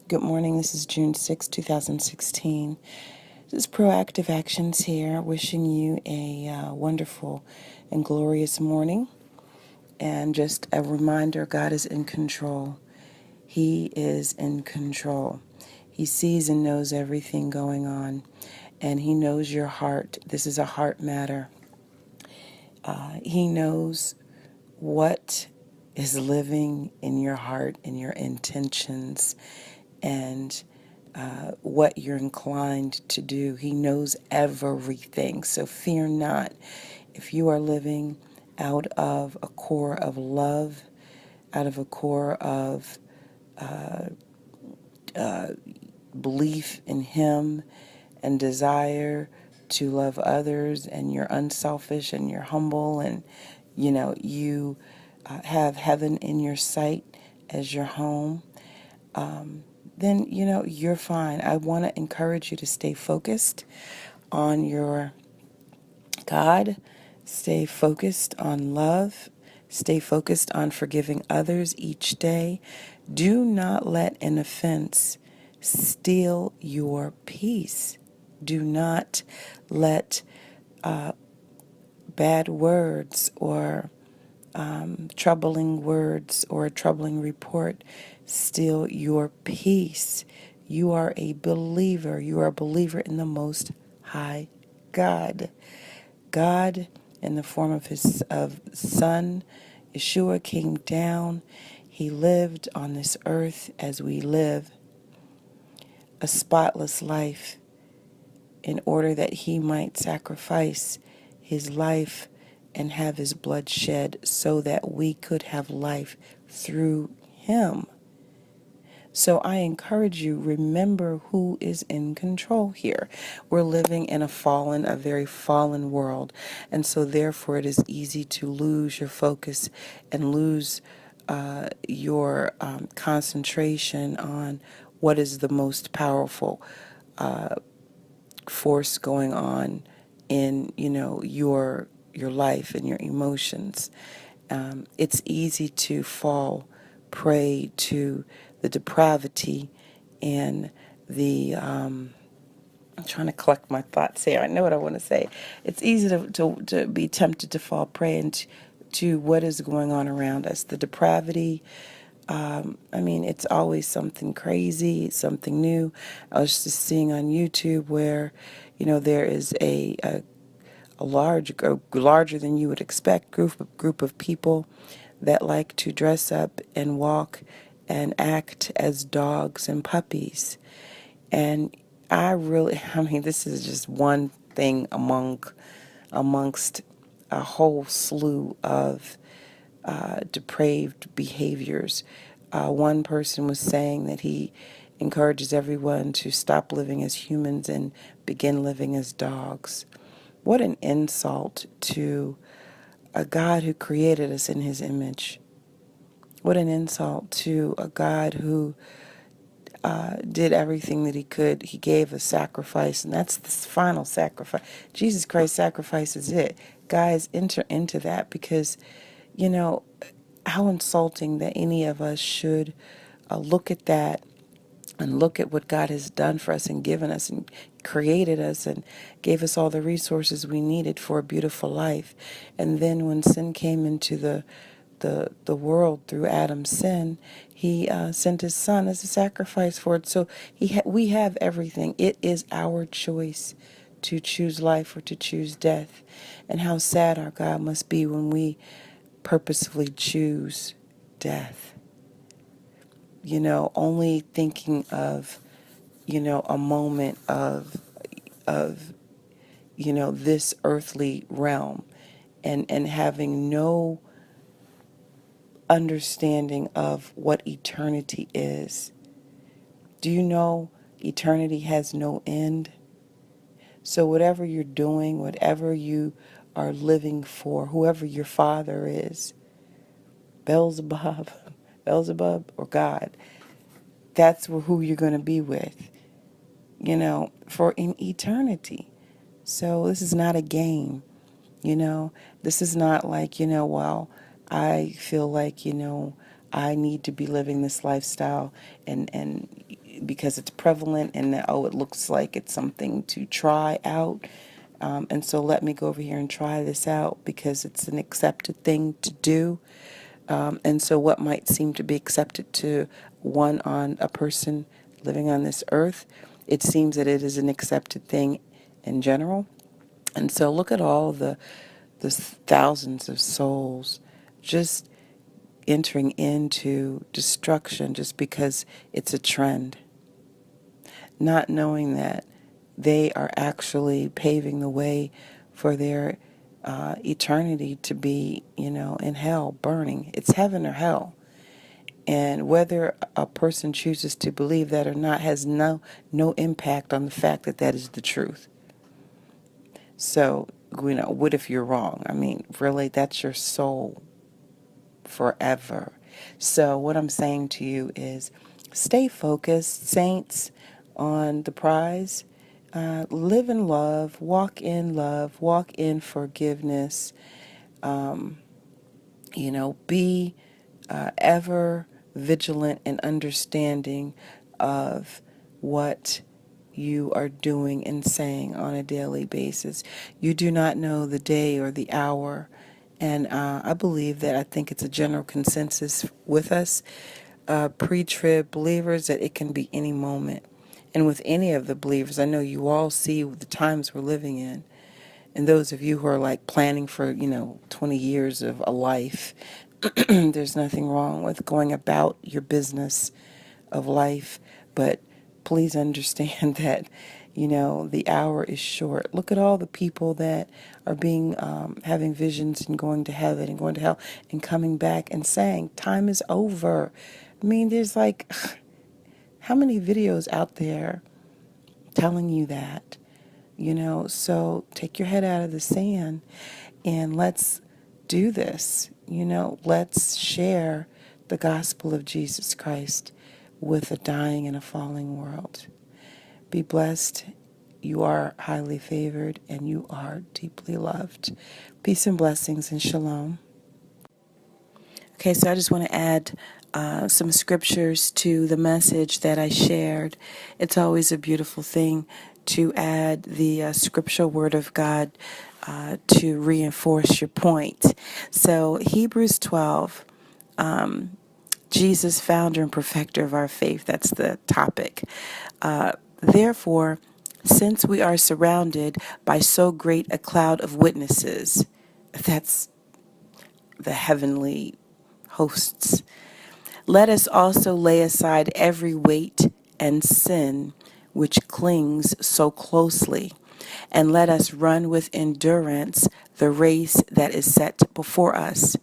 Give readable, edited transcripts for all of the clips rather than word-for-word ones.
Good morning. This is June 6, 2016. This is Proactive Actions here, wishing you a wonderful and glorious morning. And just a reminder, God is in control. He is in control. He sees and knows everything going on, and He knows your heart. This is a heart matter. He knows what is living in your heart and your intentions and what you're inclined to do. He knows everything. So fear not. If you are living out of a core of love, out of a core of belief in Him and desire to love others, and you're unselfish and you're humble, and you have heaven in your sight as your home, then you're fine. I want to encourage you to stay focused on your God, stay focused on love, stay focused on forgiving others each day. Do not let an offense steal your peace. Do not let bad words or troubling words or a troubling report steal your peace. You are a believer. You are a believer in the Most High God. God, in the form of His Son, Yeshua, came down. He lived on this earth as we live, a spotless life, in order that He might sacrifice His life and have His blood shed so that we could have life through Him. So I encourage you, remember who is in control here. We're living in a very fallen world. And so therefore it is easy to lose your focus and lose your concentration on what is the most powerful force going on in, your life and your emotions. It's easy to fall prey to the depravity and I'm trying to collect my thoughts here. I know what I want to say. It's easy to be tempted to fall prey to what is going on around us. The depravity, it's always something crazy, something new. I was just seeing on YouTube where, there is a larger than you would expect group of people that like to dress up and walk and act as dogs and puppies. And this is just one thing amongst a whole slew of depraved behaviors. One person was saying that he encourages everyone to stop living as humans and begin living as dogs. What an insult to a God who created us in His image. What an insult to a God who did everything that He could. He gave a sacrifice, and that's the final sacrifice. Jesus Christ's sacrifice is it. Guys, enter into that, because, how insulting that any of us should look at that and look at what God has done for us and given us and created us and gave us all the resources we needed for a beautiful life. And then when sin came into the world through Adam's sin, He sent His Son as a sacrifice for it. So we have everything. It is our choice to choose life or to choose death. And how sad our God must be when we purposefully choose death. Only thinking of, a moment of this earthly realm, and having no understanding of what eternity is. Do you know eternity has no end? So whatever you're doing, whatever you are living for, whoever your father is, Beelzebub, Beelzebub or God, that's who you're going to be with, for in eternity. So this is not a game, This is not like, well, I feel like, I need to be living this lifestyle, and because it's prevalent and that, oh, it looks like it's something to try out. And so let me go over here and try this out because it's an accepted thing to do. And so what might seem to be accepted to a person living on this earth, it seems that it is an accepted thing in general. And so look at all the thousands of souls just entering into destruction just because it's a trend, not knowing that they are actually paving the way for their eternity to be, in hell, burning. It's heaven or hell. And whether a person chooses to believe that or not has no impact on the fact that that is the truth. So, what if you're wrong? I mean, really, that's your soul forever. So what I'm saying to you is stay focused, saints, on the prize. Live in love, walk in forgiveness. Be ever vigilant and understanding of what you are doing and saying on a daily basis. You do not know the day or the hour. And I think it's a general consensus with us, pre-trib believers, that it can be any moment. And with any of the believers, I know you all see the times we're living in. And those of you who are like planning for, 20 years of a life, there's nothing wrong with going about your business of life. But please understand that, the hour is short. Look at all the people that are having visions and going to heaven and going to hell and coming back and saying, time is over. I mean, there's like, how many videos out there telling you that? So take your head out of the sand and let's do this. Let's share the gospel of Jesus Christ with a dying and a falling world. Be blessed. You are highly favored and you are deeply loved. Peace and blessings and shalom. Okay, so I just want to add some scriptures to the message that I shared. It's always a beautiful thing to add the scriptural word of God to reinforce your point. So Hebrews 12, Jesus, founder and perfecter of our faith, that's the topic. Therefore, since we are surrounded by so great a cloud of witnesses, that's the heavenly hosts, let us also lay aside every weight and sin which clings so closely, and let us run with endurance the race that is set before us.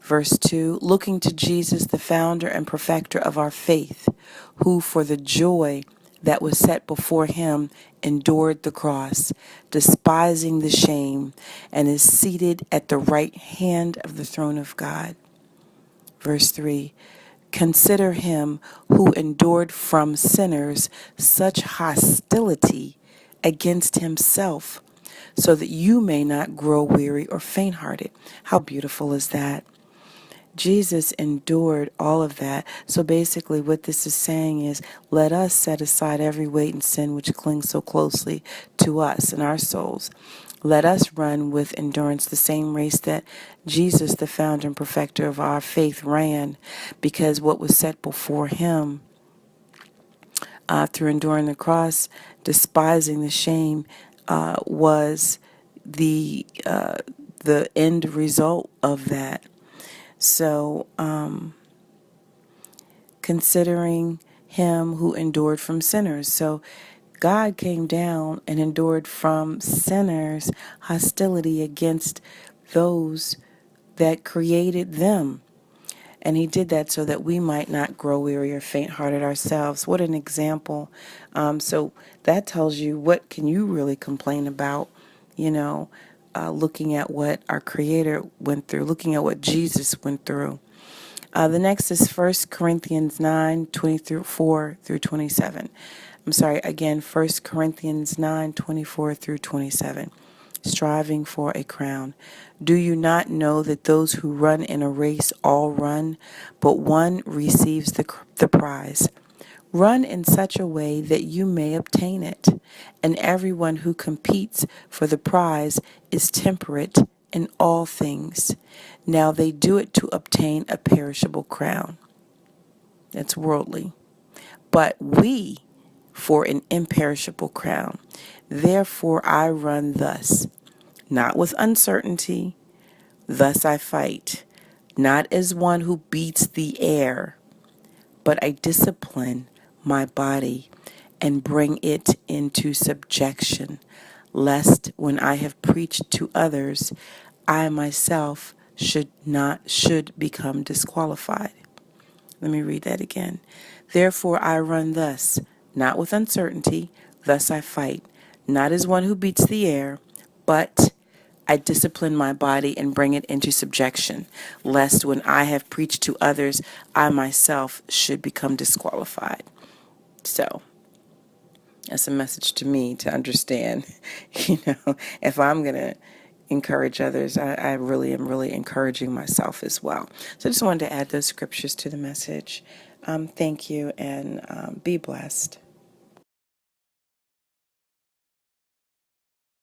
Verse 2, looking to Jesus, the founder and perfecter of our faith, who for the joy that was set before him endured the cross, despising the shame, and is seated at the right hand of the throne of God. Verse 3, consider him who endured from sinners such hostility against himself, so that you may not grow weary or faint-hearted. How beautiful is that? Jesus endured all of that. So basically what this is saying is, let us set aside every weight and sin which clings so closely to us and our souls. Let us run with endurance the same race that Jesus, the founder and perfecter of our faith, ran, because what was set before him through enduring the cross, despising the shame, was the end result of that. So, considering him who endured from sinners. So, God came down and endured from sinners hostility against those that created them. And he did that so that we might not grow weary or faint-hearted ourselves. What an example. So that tells you, what can you really complain about, looking at what our Creator went through, looking at what Jesus went through. The next is 1 Corinthians 9:24 through 27. I'm sorry, again, 1 Corinthians 9:24 through 27. Striving for a crown. Do you not know that those who run in a race all run, but one receives the prize? Run in such a way that you may obtain it. And everyone who competes for the prize is temperate in all things. Now they do it to obtain a perishable crown. That's worldly. But we for an imperishable crown. Therefore I run thus, not with uncertainty. Thus I fight, not as one who beats the air, but I discipline my body and bring it into subjection, lest when I have preached to others, I myself should become disqualified. Let me read that again. Therefore I run thus, not with uncertainty, thus I fight, not as one who beats the air, but I discipline my body and bring it into subjection, lest when I have preached to others, I myself should become disqualified. So, that's a message to me to understand, if I'm going to encourage others, I really am encouraging myself as well. So I just wanted to add those scriptures to the message. Thank you, and be blessed.